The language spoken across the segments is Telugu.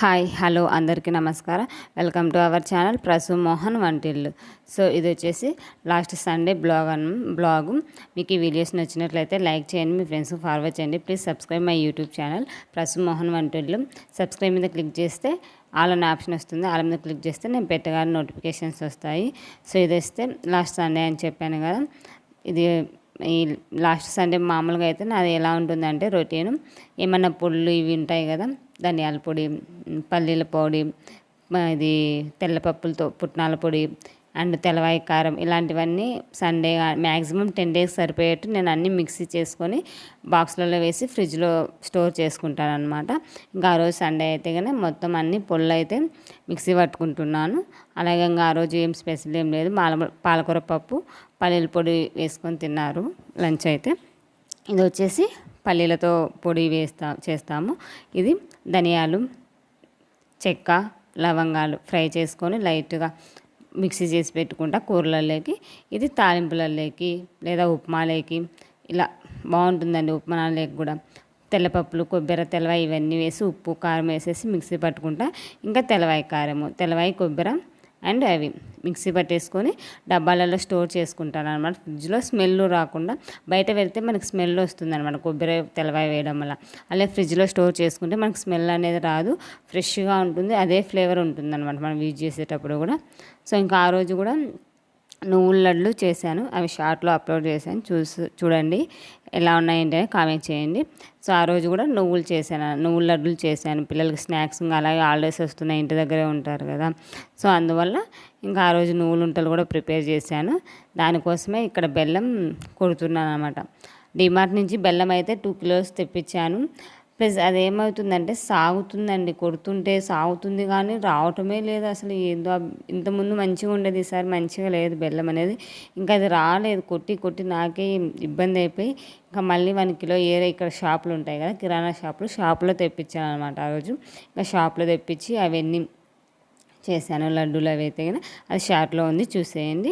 హాయ్ హలో అందరికీ నమస్కారం. Welcome to our channel Prasu Mohan Vantillu. So ఇది వచ్చేసి లాస్ట్ సండే బ్లాగు. మీకు ఈ వీడియోస్ నచ్చినట్లయితే లైక్ చేయండి, మీ ఫ్రెండ్స్కి ఫార్వర్డ్ చేయండి. Please subscribe my YouTube channel Prasu Mohan Vantillu. Subscribe మీద క్లిక్ చేస్తే ఆల్ అనే ఆప్షన్ వస్తుంది. ఆల్ మీద క్లిక్ చేస్తే నేను పెట్టగానే నోటిఫికేషన్స్ వస్తాయి. సో ఇది వస్తే లాస్ట్ సండే అని చెప్పాను కదా, ఇది ఈ లాస్ట్ సండే మామూలుగా అయితే నాది ఎలా ఉంటుందంటే రొటీను, ఏమన్నా పొడులు ఇవి ఉంటాయి కదా, ధనియాల పొడి, పల్లీల పొడి, ఇది తెల్లపప్పులతో పుట్నాల పొడి అండ్ తెల్లవాయి కారం, ఇలాంటివన్నీ సండే మ్యాక్సిమం 10 days సరిపోయేట్టు నేను అన్నీ మిక్సీ చేసుకొని బాక్స్లలో వేసి ఫ్రిడ్జ్లో స్టోర్ చేసుకుంటాను అనమాట. ఇంకా ఆ రోజు సండే అయితే కానీ మొత్తం అన్ని పొళ్ళు అయితే మిక్సీ పట్టుకుంటున్నాను. అలాగే ఇంకా ఆ రోజు ఏం స్పెషల్ ఏం లేదు, పాలకూర పప్పు పల్లీల పొడి వేసుకొని తిన్నారు లంచ్ అయితే. ఇది వచ్చేసి పల్లీలతో పొడి చేస్తాము. ఇది ధనియాలు, చెక్క, లవంగాలు ఫ్రై చేసుకొని లైట్గా మిక్సీ చేసి పెట్టుకుంటా కూరలలోకి. ఇది తాలింపులలోకి లేదా ఉప్మాలోకి ఇలా బాగుంటుందండి. ఉప్మాలోకి కూడా తెల్లపప్పులు, కొబ్బరి, తెల్లవాయి ఇవన్నీ వేసి ఉప్పు కారం వేసేసి మిక్సీ పట్టుకుంటా. ఇంకా తెల్లవాయి కారము, తెల్లవాయి కొబ్బరి అండ్ అవి మిక్సీ పట్టేసుకొని డబ్బాలలో స్టోర్ చేసుకుంటాను అనమాట. ఫ్రిడ్జ్లో స్మెల్ రాకుండా, బయట వెళ్తే మనకి స్మెల్ వస్తుంది అనమాట కొబ్బరి తెల్లవాయి వేయడం వల్ల. అలాగే ఫ్రిడ్జ్లో స్టోర్ చేసుకుంటే మనకి స్మెల్ అనేది రాదు, ఫ్రెష్గా ఉంటుంది, అదే ఫ్లేవర్ ఉంటుంది అనమాట మనం యూజ్ చేసేటప్పుడు కూడా. సో ఇంకా ఆ రోజు కూడా నువ్వుల లడ్లు చేశాను, అవి షార్ట్లో అప్లోడ్ చేశాను, చూడండి ఎలా ఉన్నాయంటే కామెంట్ చేయండి. సో ఆ రోజు కూడా నువ్వుల లడ్డులు చేశాను పిల్లలకి స్నాక్స్. అలాగే హాలిడేస్ వస్తున్నాయి, ఇంటి దగ్గరే ఉంటారు కదా, సో అందువల్ల ఇంకా ఆ రోజు నువ్వుల ఉంటలు కూడా ప్రిపేర్ చేశాను. దానికోసమే ఇక్కడ బెల్లం కొడుతున్నాను అనమాట. డిమార్ట్ నుంచి బెల్లం అయితే 2 kilos తెప్పించాను. ప్లస్ అదేమవుతుందంటే సాగుతుందండి, కొడుతుంటే సాగుతుంది కానీ రావటమే లేదు అసలు. ఏందో ఇంతకుముందు మంచిగా ఉండేది, ఈసారి మంచిగా లేదు బెల్లం అనేది. ఇంకా అది రాలేదు, కొట్టి కొట్టి నాకే ఇబ్బంది అయిపోయి ఇంకా మళ్ళీ 1 kilo ఇక్కడ షాపులు ఉంటాయి కదా, కిరాణా షాపులో తెప్పించాను అనమాట. ఆ రోజు ఇంకా షాప్లో తెప్పించి అవన్నీ చేశాను. లడ్డూలు అవి అయితే కానీ అది షార్ట్లో ఉంది, చూసేయండి.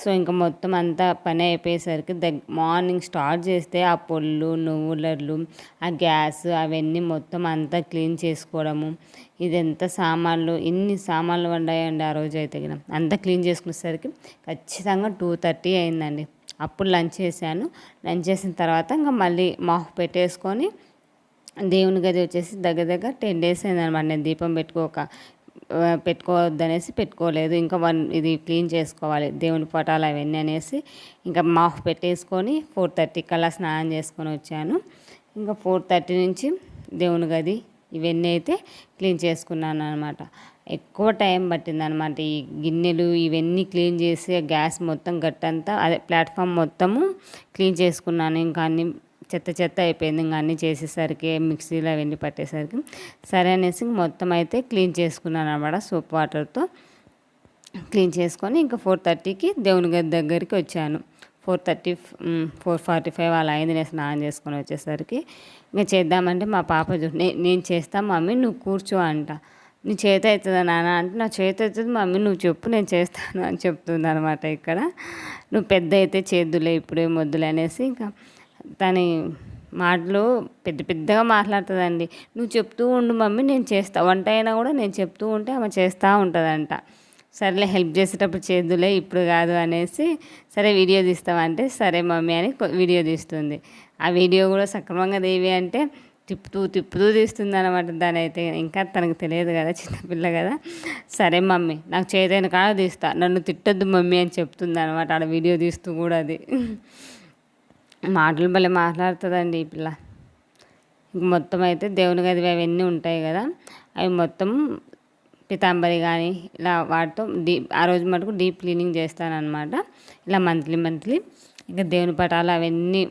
సో ఇంకా మొత్తం అంతా పని అయిపోయేసరికి మార్నింగ్ స్టార్ట్ చేస్తే ఆ పొళ్ళు, నువ్వులడ్లు, ఆ గ్యాస్ అవన్నీ మొత్తం అంతా క్లీన్ చేసుకోవడము. ఇదంతా సామాన్లు, ఇన్ని సామాన్లు వండాయండి ఆ రోజు అయితే కానీ. అంతా క్లీన్ చేసుకునేసరికి ఖచ్చితంగా 2:30 అయిందండి. అప్పుడు లంచ్ చేశాను. లంచ్ చేసిన తర్వాత ఇంకా మళ్ళీ మాఫ్ పెట్టేసుకొని దేవుని గది వచ్చేసి దగ్గర 10 days అయిందనమాట. నేను దీపం పెట్టుకోవద్దనేసి పెట్టుకోలేదు. ఇంకా ఇది క్లీన్ చేసుకోవాలి దేవుని పటాలు అవన్నీ అనేసి ఇంకా మాఫ్ పెట్టేసుకొని 4:30 కల్లా స్నానం చేసుకొని వచ్చాను. ఇంకా 4:30 నుంచి దేవుని గది ఇవన్నీ అయితే క్లీన్ చేసుకున్నాను అనమాట. ఎక్కువ టైం పట్టిందనమాట. ఈ గిన్నెలు ఇవన్నీ క్లీన్ చేసి గ్యాస్ మొత్తం గట్టంతా అదే ప్లాట్ఫామ్ మొత్తము క్లీన్ చేసుకున్నాను. ఇంకా అన్ని చెత్త అయిపోయింది. ఇంకా అన్నీ చేసేసరికి మిక్సీలో అవన్నీ పట్టేసరికి సరే అనేసి మొత్తం అయితే క్లీన్ చేసుకున్నాను అనమాట. సోప్ వాటర్తో క్లీన్ చేసుకొని ఇంకా 4:30కి దేవుని గది దగ్గరికి వచ్చాను. 4:45 అలా అయింది నేను స్నానం చేసుకొని వచ్చేసరికి. ఇంకా చేద్దామంటే మా పాప నేను చేస్తాను మమ్మీ, నువ్వు కూర్చో అంట. నీ చేతి అవుతుందా నాన్న అంటే, నా చేతి అవుతుంది మమ్మీ, నువ్వు చెప్పు నేను చేస్తాను అని చెప్తుంది అనమాట. ఇక్కడ నువ్వు పెద్ద అయితే చేద్దులే, ఇప్పుడే మొద్దులే అనేసి ఇంకా తని మాటలు పెద్దగా మాట్లాడుతుందండి. నువ్వు చెప్తూ ఉండు మమ్మీ, నేను చేస్తా, వంట అయినా కూడా నేను చెప్తూ ఉంటే ఆమె చేస్తూ ఉంటుందంట. సరేలే హెల్ప్ చేసేటప్పుడు చేద్దులే, ఇప్పుడు కాదు అనేసి సరే వీడియో తీస్తామంటే సరే మమ్మీ అని వీడియో తీస్తుంది. ఆ వీడియో కూడా సక్రమంగా దేవి అంటే తిప్పుతూ తీస్తుంది అనమాట. దాని అయితే ఇంకా తనకు తెలియదు కదా, చిన్నపిల్ల కదా. సరే మమ్మీ నాకు చేతైన కాడ తీస్తా, నన్ను తిట్టొద్దు మమ్మీ అని చెప్తుంది అనమాట. ఆడ వీడియో తీస్తూ కూడా అది మాటలు భలే మాట్లాడుతుందండి ఈ పిల్ల. మొత్తం అయితే దేవుని గది అవన్నీ ఉంటాయి కదా, అవి మొత్తం పితాంబరి కానీ ఇలా వాటితో ఆ రోజు మటుకు డీప్ క్లీనింగ్ చేస్తానన్నమాట. ఇలా మంత్లీ ఇంకా దేవుని పటాలు అవన్నీ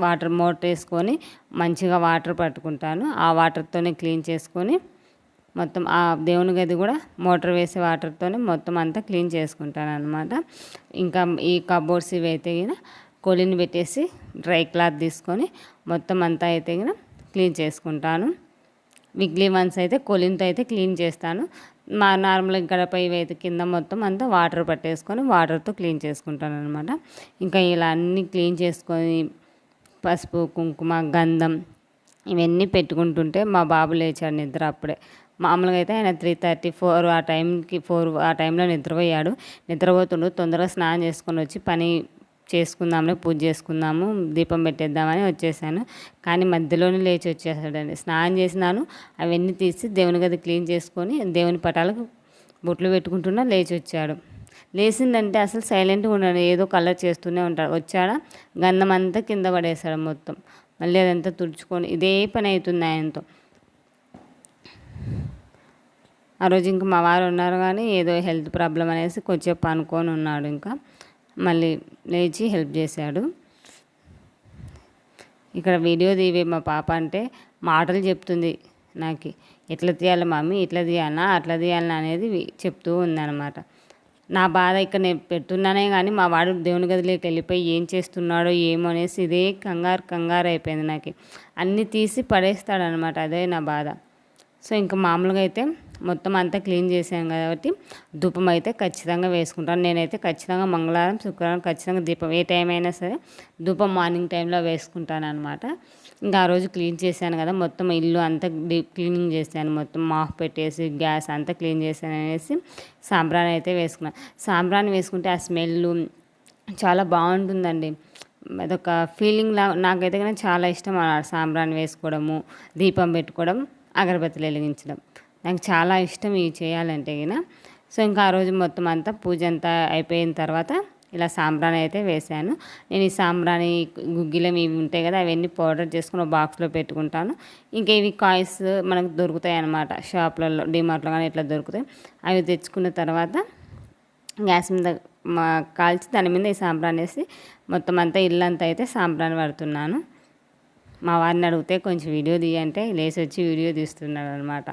మోటర్ వేసుకొని మంచిగా వాటర్ పట్టుకుంటాను. ఆ వాటర్తోనే క్లీన్ చేసుకొని మొత్తం ఆ దేవుని గది కూడా మోటార్ వేసే వాటర్తోనే మొత్తం అంతా క్లీన్ చేసుకుంటాను అనమాట. ఇంకా ఈ కబోర్డ్స్ ఇవి అయితే కొలిని పెట్టేసి డ్రై క్లాత్ తీసుకొని మొత్తం అంతా అయితే క్లీన్ చేసుకుంటాను. వీక్లీ వన్స్ అయితే కొలిన్తో అయితే క్లీన్ చేస్తాను. నార్మల్గా గడప ఇవి అయితే కింద మొత్తం అంతా వాటర్ పట్టేసుకొని వాటర్తో క్లీన్ చేసుకుంటాను అనమాట. ఇంకా ఇలా అన్నీ క్లీన్ చేసుకొని పసుపు, కుంకుమ, గంధం ఇవన్నీ పెట్టుకుంటుంటే మా బాబు లేచాడు నిద్ర అప్పుడే. మామూలుగా అయితే ఆయన 3:30, 4 ఆ టైంకి 4 ఆ టైంలో నిద్రపోయాడు. నిద్రపోతుండు. తొందరగా స్నానం చేసుకొని వచ్చి పని చేసుకుందాంలే, పూజ చేసుకుందాము, దీపం పెట్టేద్దామని వచ్చేసాను. కానీ మధ్యలోనే లేచి వచ్చేసాడండి. స్నానం చేసినాను, అవన్నీ తీసి దేవుని గది క్లీన్ చేసుకొని దేవుని పటాలకు బొట్లు పెట్టుకుంటున్నా లేచి వచ్చాడు. లేచిందంటే అసలు సైలెంట్గా ఉన్నాడు, ఏదో కలర్ చేస్తూనే ఉంటాడు. వచ్చాడా గంధం అంతా కింద పడేసాడు మొత్తం. మళ్ళీ అదంతా తుడుచుకొని ఇదే పని అవుతుంది ఆయనతో. ఆ రోజు ఇంకా మా వారు ఉన్నారు కానీ ఏదో హెల్త్ ప్రాబ్లం అనేసి కొంచెం పనుకొని ఉన్నాడు. ఇంకా మళ్ళీ లేచి హెల్ప్ చేశాడు. ఇక్కడ వీడియో తీవే మా పాప అంటే మాటలు చెప్తుంది నాకు. ఎట్లా తీయాలి మమ్మీ, ఇట్లా తీయాలనా అట్లా తీయాలనా అనేది చెప్తూ ఉందన్నమాట. నా బాధ ఇక్కడ నేను పెట్టున్నానే కానీ మా వాడు దేవుని గదిలోకి వెళ్ళిపోయి ఏం చేస్తున్నాడో ఏమో అనేసి ఇదే కంగారు అయిపోయింది నాకు. అన్నీ తీసి పడేస్తాడనమాట, అదే నా బాధ. సో ఇంకా మామూలుగా అయితే మొత్తం అంతా క్లీన్ చేశాను కాబట్టి ధూపం అయితే ఖచ్చితంగా వేసుకుంటాను. నేనైతే ఖచ్చితంగా మంగళవారం, శుక్రవారం ఖచ్చితంగా దీపం ఏ టైం అయినా సరే ధూపం మార్నింగ్ టైంలో వేసుకుంటాను అనమాట. ఇంకా ఆ రోజు క్లీన్ చేశాను కదా, మొత్తం ఇల్లు అంతా డీప్ క్లీనింగ్ చేశాను, మొత్తం మాఫ్ పెట్టేసి గ్యాస్ అంతా క్లీన్ చేశాను అనేసి సాంబ్రాణి అయితే వేసుకున్నాను. సాంబ్రాణి వేసుకుంటే ఆ స్మెల్ చాలా బాగుంటుందండి. అదొక ఫీలింగ్ నాకైతే కానీ చాలా ఇష్టం అన్నమాట. సాంబ్రాణి వేసుకోవడము, దీపం పెట్టుకోవడం, అగరబత్తులు వెలిగించడం నాకు చాలా ఇష్టం ఇవి చేయాలంటే గిన. సో ఇంకా ఆ రోజు మొత్తం అంతా పూజ అంతా అయిపోయిన తర్వాత ఇలా సాంబ్రాణి అయితే వేసాను. నేను ఈ సాంబ్రాణి గుగ్గిలం ఇవి ఉంటాయి కదా, అవన్నీ పౌడర్ చేసుకుని ఒక బాక్స్లో పెట్టుకుంటాను. ఇంకా ఇవి కాయిన్స్ మనకు దొరుకుతాయి అన్నమాట షాప్లలో, డిమార్ట్లో కానీ ఇట్లా దొరుకుతాయి. అవి తెచ్చుకున్న తర్వాత గ్యాస్ మీద కాల్చి దాని మీద ఈ సాంబ్రాణి వేసి మొత్తం అంతా ఇల్లంతా అయితే సాంబ్రాణి పడుతున్నాను. మా వారిని అడిగితే కొంచెం వీడియో తీయంటే లేచి వచ్చి వీడియో తీస్తున్నాడు అనమాట.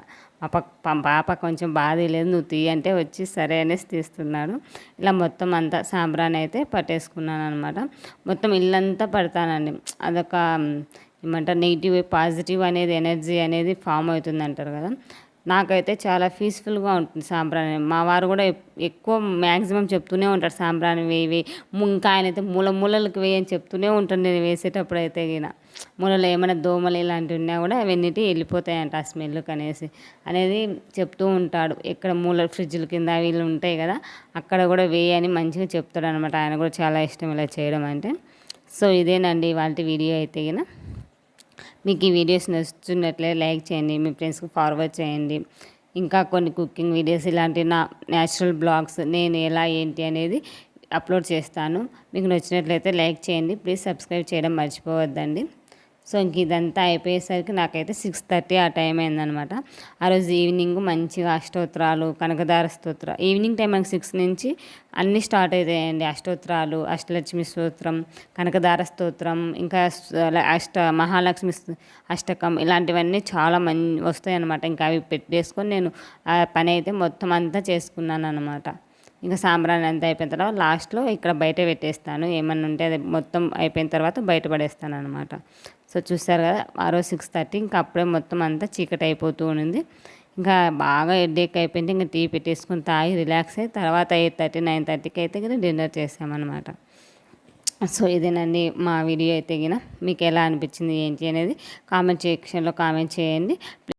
మా పాప కొంచెం బాధ లేదు, నువ్వు తీయంటే వచ్చి సరే అనేసి తీస్తున్నాడు. ఇలా మొత్తం అంతా సాంబ్రాణి అయితే పట్టేసుకున్నాను అనమాట. మొత్తం ఇల్లంతా పడతానండి. అదొక ఏమంటారు, నెగిటివ్ పాజిటివ్ అనేది ఎనర్జీ అనేది ఫామ్ అవుతుంది అంటారు కదా. నాకైతే చాలా పీస్ఫుల్గా ఉంటుంది సాంబ్రాణి. మా వారు కూడా ఎక్కువ మ్యాక్సిమం చెప్తూనే ఉంటారు సాంబ్రాణి వేయి, ఇంకా ఆయన అయితే మూలలకు వేయి అని చెప్తూనే ఉంటాను. నేను వేసేటప్పుడు అయితే గిన మూలలో ఏమైనా దోమలు ఇలాంటివి ఉన్నా కూడా అవన్నిటి వెళ్ళిపోతాయంట ఆ స్మెల్కి అనేసి అనేది చెప్తూ ఉంటాడు. ఎక్కడ మూల ఫ్రిడ్జ్ల కింద వీళ్ళు ఉంటాయి కదా, అక్కడ కూడా వేయి అని మంచిగా చెప్తాడు అనమాట. ఆయన కూడా చాలా ఇష్టం ఇలా చేయడం అంటే. సో ఇదేనండి వాళ్ళ వీడియో అయితే గిన. మీకు ఈ వీడియోస్ నచ్చుతున్నట్లే లైక్ చేయండి, మీ ఫ్రెండ్స్కి ఫార్వర్డ్ చేయండి. ఇంకా కొన్ని కుకింగ్ వీడియోస్ ఇలాంటి నా న్యాచురల్ బ్లాగ్స్ నేను ఎలా ఏంటి అనేది అప్లోడ్ చేస్తాను. మీకు నచ్చినట్లయితే లైక్ చేయండి, ప్లీజ్ సబ్స్క్రైబ్ చేయడం మర్చిపోవద్దండి. సో ఇంక ఇదంతా అయిపోయేసరికి నాకైతే 6:30 ఆ టైం అయిందనమాట. ఆ రోజు ఈవినింగ్ మంచిగా అష్టోత్తరాలు, కనకదార స్తోత్రం ఈవినింగ్ టైం మనకి 6 నుంచి అన్నీ స్టార్ట్ అవుతాయండి. అష్టోత్తరాలు, అష్టలక్ష్మి స్తోత్రం, కనకదార స్తోత్రం, ఇంకా మహాలక్ష్మి అష్టకం ఇలాంటివన్నీ చాలా వస్తాయి అనమాట. ఇంకా అవి పెట్టేసుకొని నేను ఆ పని అయితే మొత్తం అంతా చేసుకున్నాను అనమాట. ఇంకా సాంబ్రాణి అంతా అయిపోయిన తర్వాత లాస్ట్లో ఇక్కడ బయట పెట్టేస్తాను. ఏమన్నా ఉంటే అది మొత్తం అయిపోయిన తర్వాత బయట పడేస్తాను అనమాట. సో చూసారు కదా, ఆ రోజు 6:30 ఇంకా అప్పుడే మొత్తం అంతా చీకటి అయిపోతూ ఉంది. ఇంకా బాగా హెడేక్ అయిపోయింది. ఇంకా టీ పెట్టేసుకుని తాగి రిలాక్స్ అయ్యి తర్వాత 8:30, 9:30కి అయితే కదా డిన్నర్ చేసామన్నమాట. సో ఇదేనండి మా వీడియో అయితే గిన. మీకు ఎలా అనిపించింది ఏంటి అనేది కామెంట్ సెక్షన్లో కామెంట్ చేయండి.